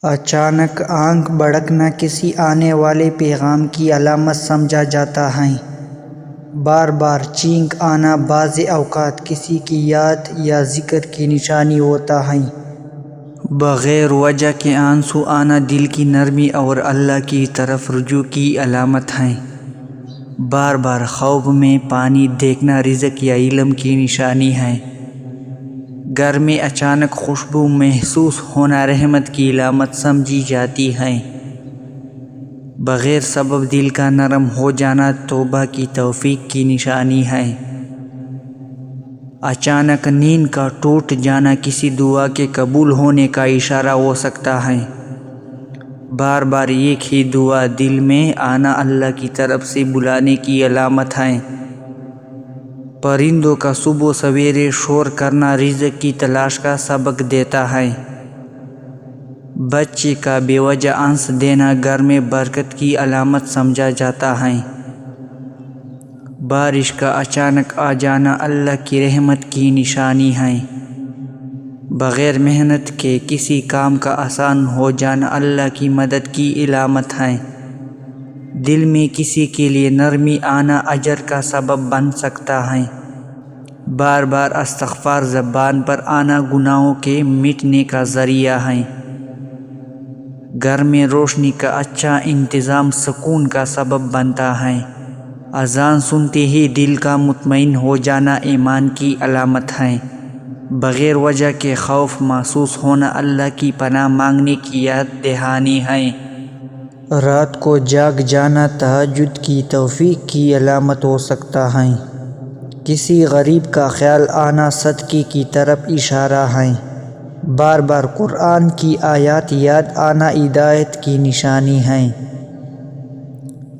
اچانک آنکھ بھڑکنا کسی آنے والے پیغام کی علامت سمجھا جاتا ہے۔ بار بار چینک آنا بعض اوقات کسی کی یاد یا ذکر کی نشانی ہوتا ہے۔ بغیر وجہ کے آنسو آنا دل کی نرمی اور اللہ کی طرف رجوع کی علامت ہے۔ بار بار خواب میں پانی دیکھنا رزق یا علم کی نشانی ہے۔ گھر میں اچانک خوشبو محسوس ہونا رحمت کی علامت سمجھی جاتی ہے۔ بغیر سبب دل کا نرم ہو جانا توبہ کی توفیق کی نشانی ہے۔ اچانک نیند کا ٹوٹ جانا کسی دعا کے قبول ہونے کا اشارہ ہو سکتا ہے۔ بار بار ایک ہی دعا دل میں آنا اللہ کی طرف سے بلانے کی علامت ہے۔ پرندوں کا صبح سویرے شور کرنا رزق کی تلاش کا سبق دیتا ہے۔ بچے کا بے وجہ ہنس دینا گھر میں برکت کی علامت سمجھا جاتا ہے۔ بارش کا اچانک آ جانا اللہ کی رحمت کی نشانی ہے۔ بغیر محنت کے کسی کام کا آسان ہو جانا اللہ کی مدد کی علامت ہے۔ دل میں کسی کے لیے نرمی آنا اجر کا سبب بن سکتا ہے۔ بار بار استغفار زبان پر آنا گناہوں کے مٹنے کا ذریعہ ہے۔ گھر میں روشنی کا اچھا انتظام سکون کا سبب بنتا ہے۔ اذان سنتے ہی دل کا مطمئن ہو جانا ایمان کی علامت ہے۔ بغیر وجہ کے خوف محسوس ہونا اللہ کی پناہ مانگنے کی یاد دہانی ہے۔ رات کو جاگ جانا تہجد کی توفیق کی علامت ہو سکتا ہے۔ کسی غریب کا خیال آنا صدقے کی طرف اشارہ ہے۔ بار بار قرآن کی آیات یاد آنا ہدایت کی نشانی ہے۔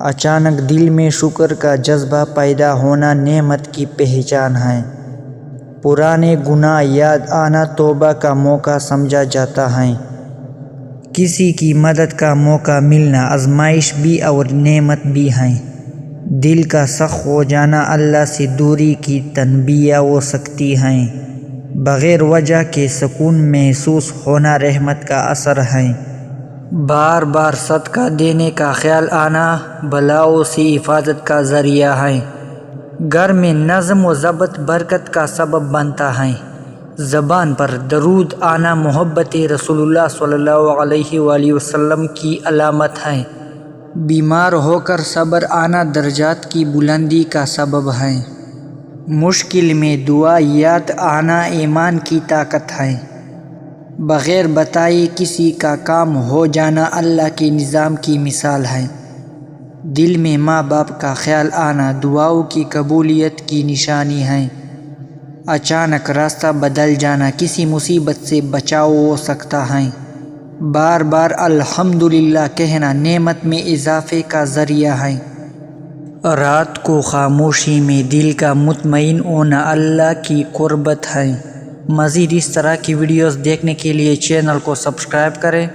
اچانک دل میں شکر کا جذبہ پیدا ہونا نعمت کی پہچان ہے۔ پرانے گناہ یاد آنا توبہ کا موقع سمجھا جاتا ہے۔ کسی کی مدد کا موقع ملنا آزمائش بھی اور نعمت بھی ہے۔ دل کا سخت ہو جانا اللہ سے دوری کی تنبیہ ہو سکتی ہے۔ بغیر وجہ کے سکون محسوس ہونا رحمت کا اثر ہے۔ بار بار صدقہ دینے کا خیال آنا بلاؤں سے حفاظت کا ذریعہ ہے۔ گھر میں نظم و ضبط برکت کا سبب بنتا ہے۔ زبان پر درود آنا محبت رسول اللہ صلی اللہ علیہ وآلہ وسلم کی علامت ہے۔ بیمار ہو کر صبر آنا درجات کی بلندی کا سبب ہے۔ مشکل میں دعا یاد آنا ایمان کی طاقت ہے۔ بغیر بتائے کسی کا کام ہو جانا اللہ کے نظام کی مثال ہے۔ دل میں ماں باپ کا خیال آنا دعاؤں کی قبولیت کی نشانی ہے۔ اچانک راستہ بدل جانا کسی مصیبت سے بچاؤ ہو سکتا ہے۔ بار بار الحمدللہ کہنا نعمت میں اضافے کا ذریعہ ہے۔ رات کو خاموشی میں دل کا مطمئن ہونا اللہ کی قربت ہے۔ مزید اس طرح کی ویڈیوز دیکھنے کے لیے چینل کو سبسکرائب کریں